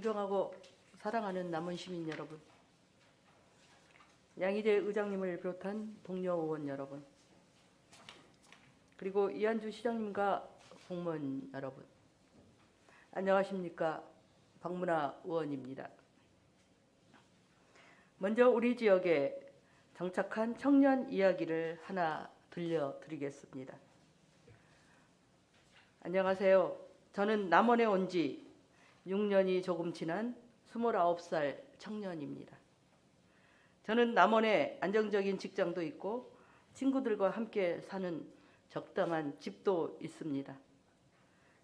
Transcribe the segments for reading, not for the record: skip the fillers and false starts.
존경하고 사랑하는 남원 시민 여러분, 양희재 의장님을 비롯한 동료 의원 여러분, 그리고 이한주 시장님과 공무원 여러분, 안녕하십니까? 박문하 의원입니다. 먼저 우리 지역에 정착한 청년 이야기를 하나 들려드리겠습니다. 안녕하세요. 저는 남원에 온 지 6년이 조금 지난 29살 청년입니다. 저는 남원에 안정적인 직장도 있고 친구들과 함께 사는 적당한 집도 있습니다.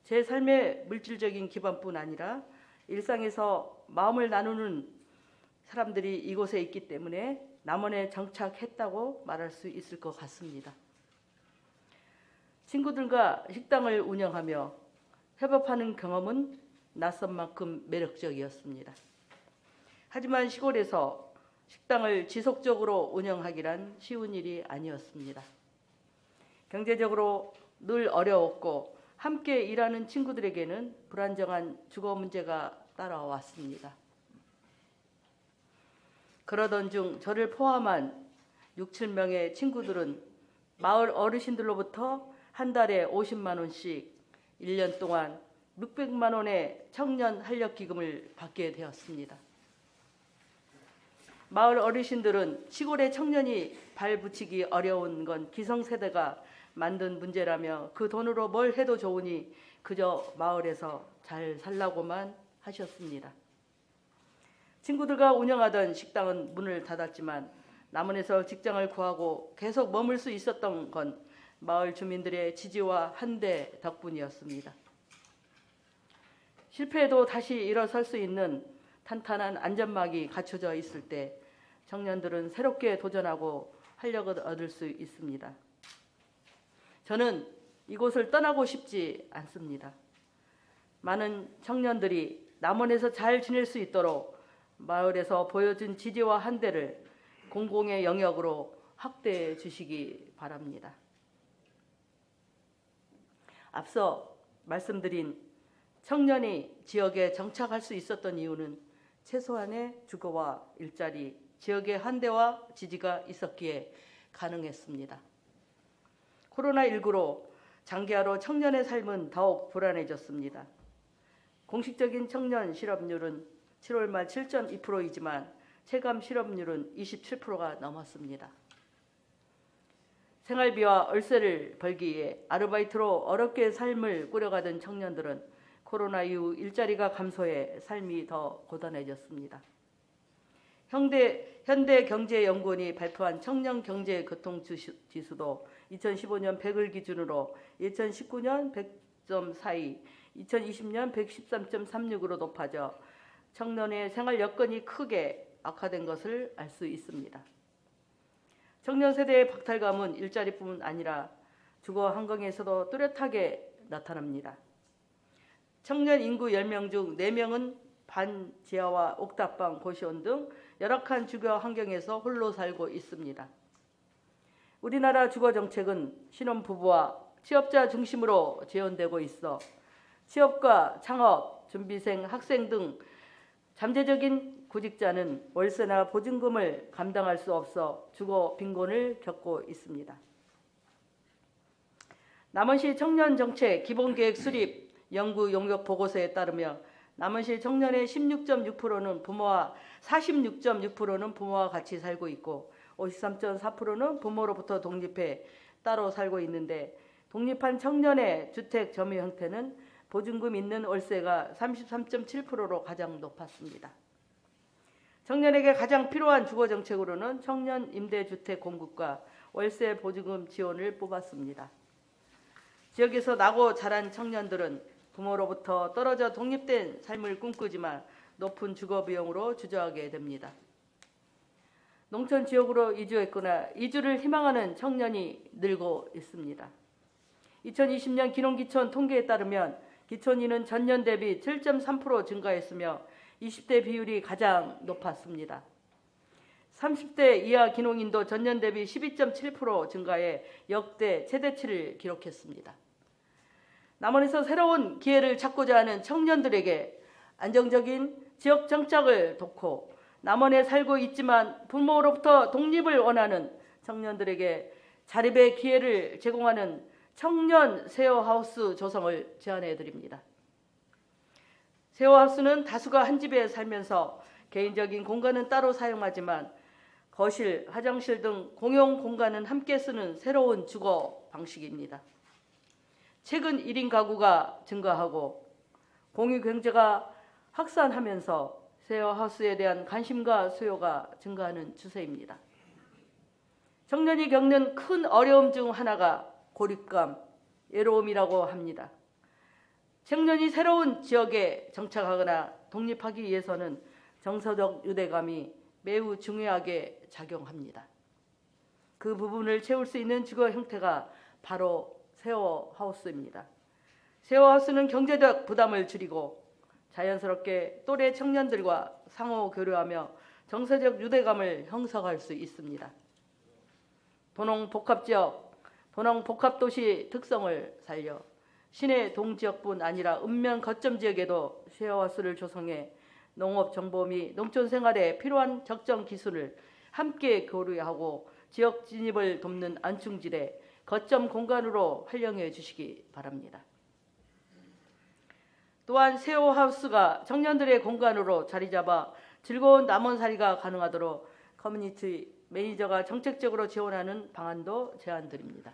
제 삶의 물질적인 기반뿐 아니라 일상에서 마음을 나누는 사람들이 이곳에 있기 때문에 남원에 정착했다고 말할 수 있을 것 같습니다. 친구들과 식당을 운영하며 협업하는 경험은 낯선 만큼 매력적이었습니다. 하지만 시골에서 식당을 지속적으로 운영하기란 쉬운 일이 아니었습니다. 경제적으로 늘 어려웠고 함께 일하는 친구들에게는 불안정한 주거 문제가 따라왔습니다. 그러던 중 저를 포함한 6, 7명의 친구들은 마을 어르신들로부터 한 달에 50만 원씩 1년 동안 600만 원의 청년 활력기금을 받게 되었습니다. 마을 어르신들은 시골의 청년이 발붙이기 어려운 건 기성세대가 만든 문제라며 그 돈으로 뭘 해도 좋으니 그저 마을에서 잘 살라고만 하셨습니다. 친구들과 운영하던 식당은 문을 닫았지만 남원에서 직장을 구하고 계속 머물 수 있었던 건 마을 주민들의 지지와 환대 덕분이었습니다. 실패해도 다시 일어설 수 있는 탄탄한 안전막이 갖춰져 있을 때 청년들은 새롭게 도전하고 활력을 얻을 수 있습니다. 저는 이곳을 떠나고 싶지 않습니다. 많은 청년들이 남원에서 잘 지낼 수 있도록 마을에서 보여준 지지와 환대를 공공의 영역으로 확대해 주시기 바랍니다. 앞서 말씀드린 청년이 지역에 정착할 수 있었던 이유는 최소한의 주거와 일자리, 지역의 환대와 지지가 있었기에 가능했습니다. 코로나19로 장기화로 청년의 삶은 더욱 불안해졌습니다. 공식적인 청년 실업률은 7월 말 7.2%이지만 체감 실업률은 27%가 넘었습니다. 생활비와 월세를 벌기 위해 아르바이트로 어렵게 삶을 꾸려가던 청년들은 코로나 이후 일자리가 감소해 삶이 더 고단해졌습니다. 현대경제연구원이 발표한 청년경제교통지수도 2015년 100을 기준으로 2019년 100.42, 2020년 113.36으로 높아져 청년의 생활 여건이 크게 악화된 것을 알 수 있습니다. 청년 세대의 박탈감은 일자리뿐 아니라 주거 환경에서도 뚜렷하게 나타납니다. 청년 인구 10명 중 4명은 반지하와 옥탑방, 고시원 등 열악한 주거 환경에서 홀로 살고 있습니다. 우리나라 주거 정책은 신혼부부와 취업자 중심으로 재현되고 있어 취업과 창업, 준비생, 학생 등 잠재적인 구직자는 월세나 보증금을 감당할 수 없어 주거 빈곤을 겪고 있습니다. 남원시 청년정책 기본계획 수립 연구 용역 보고서에 따르면 남원시 청년의 16.6%는 부모와 46.6%는 부모와 같이 살고 있고 53.4%는 부모로부터 독립해 따로 살고 있는데 독립한 청년의 주택 점유 형태는 보증금 있는 월세가 33.7%로 가장 높았습니다. 청년에게 가장 필요한 주거 정책으로는 청년 임대주택 공급과 월세 보증금 지원을 뽑았습니다. 지역에서 나고 자란 청년들은 부모로부터 떨어져 독립된 삶을 꿈꾸지만 높은 주거 비용으로 주저하게 됩니다. 농촌 지역으로 이주했거나 이주를 희망하는 청년이 늘고 있습니다. 2020년 기농기촌 통계에 따르면 기촌인은 전년 대비 7.3% 증가했으며 20대 비율이 가장 높았습니다. 30대 이하 기농인도 전년 대비 12.7% 증가해 역대 최대치를 기록했습니다. 남원에서 새로운 기회를 찾고자 하는 청년들에게 안정적인 지역 정착을 돕고 남원에 살고 있지만 부모로부터 독립을 원하는 청년들에게 자립의 기회를 제공하는 청년 쉐어하우스 조성을 제안해 드립니다. 쉐어하우스는 다수가 한 집에 살면서 개인적인 공간은 따로 사용하지만 거실, 화장실 등 공용 공간은 함께 쓰는 새로운 주거 방식입니다. 최근 1인 가구가 증가하고 공유 경제가 확산하면서 쉐어하우스에 대한 관심과 수요가 증가하는 추세입니다. 청년이 겪는 큰 어려움 중 하나가 고립감, 외로움이라고 합니다. 청년이 새로운 지역에 정착하거나 독립하기 위해서는 정서적 유대감이 매우 중요하게 작용합니다. 그 부분을 채울 수 있는 주거 형태가 바로 쉐어하우스입니다. 쉐어하우스는 경제적 부담을 줄이고 자연스럽게 또래 청년들과 상호 교류하며 정서적 유대감을 형성할 수 있습니다. 도농복합지역, 도농복합도시 특성을 살려 시내 동지역뿐 아니라 읍면 거점 지역에도 쉐어하우스를 조성해 농업 정보 및 농촌 생활에 필요한 적정 기술을 함께 교류하고 지역 진입을 돕는 안충지대 거점 공간으로 활용해 주시기 바랍니다. 또한 쉐어하우스가 청년들의 공간으로 자리 잡아 즐거운 남원살이가 가능하도록 커뮤니티 매니저가 정책적으로 지원하는 방안도 제안드립니다.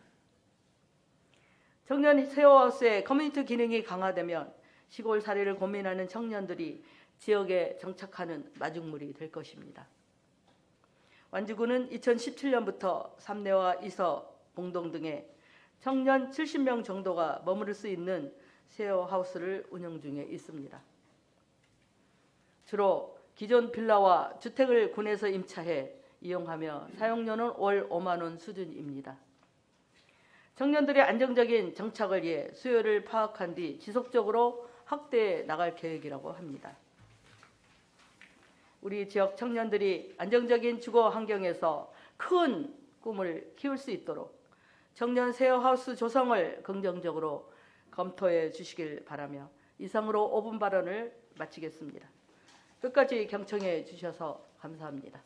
청년 쉐어하우스의 커뮤니티 기능이 강화되면 시골 살이를 고민하는 청년들이 지역에 정착하는 마중물이 될 것입니다. 완주군은 2017년부터 삼내와 이서, 봉동 등에 청년 70명 정도가 머무를 수 있는 쉐어하우스를 운영 중에 있습니다. 주로 기존 빌라와 주택을 군에서 임차해 이용하며 사용료는 월 5만 원 수준입니다. 청년들의 안정적인 정착을 위해 수요를 파악한 뒤 지속적으로 확대해 나갈 계획이라고 합니다. 우리 지역 청년들이 안정적인 주거 환경에서 큰 꿈을 키울 수 있도록 청년 쉐어하우스 조성을 긍정적으로 검토해 주시길 바라며 이상으로 5분 발언을 마치겠습니다. 끝까지 경청해 주셔서 감사합니다.